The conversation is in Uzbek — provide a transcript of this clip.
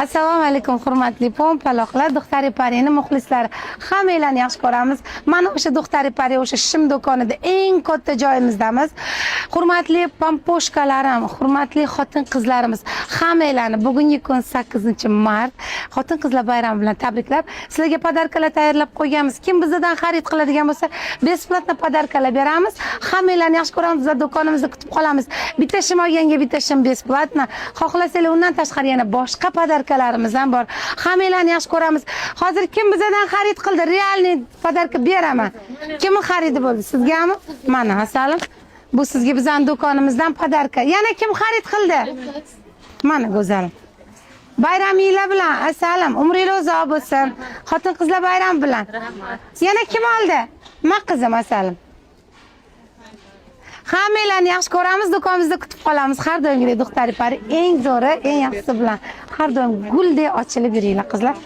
Assalomu alaykum hurmatli pompaloqlar, Do'xtari Parining muxlislari. Hammanglarni yaxshi ko'ramiz. Mana o'sha Do'xtari Pari o'sha shim do'konida eng katta joyimizdamiz. Hurmatli pomposhkalarim, hurmatli xotin-qizlarimiz, hammanglarni bugungi kun 8-mart xotin-qizlar bayrami bilan tabriklab, sizlarga podarkalar tayyorlab qo'yganmiz. Kim bizdan xarid qiladigan bo'lsa, besplatno podarkalar beramiz. Hammanglarni yaxshi ko'ramiz, biz do'konimizda kutib qolamiz. Bitta shim olganga bitta shim besplatno. Xohlasanglar undan tashqari yana boshqa podarkalarimiz ham bor. Hammanglarni yaxshi ko'ramiz. Hozir kim bizdan xarid qildi? Realniy podarka beraman. Kimning xaridi bo'ldi? Sizgami? Mana, asalim. Bu sizga bizning do'konimizdan podarka. Yana kim xarid qildi? Mana go'zalim. Bayraminglar bilan, asalim, umringiz uzoq bo'lsin. Xotin-qizlar bayrami bilan. Yana kim oldi? Men qizim, asalim. Hammanglarni yaxshi ko'ramiz, do'konimizda kutib qolamiz. Har doimgidek Do'xtari Pari eng zo'ri, eng yaxshisi bilan har doim guldek ochilib yuringlar qizlar.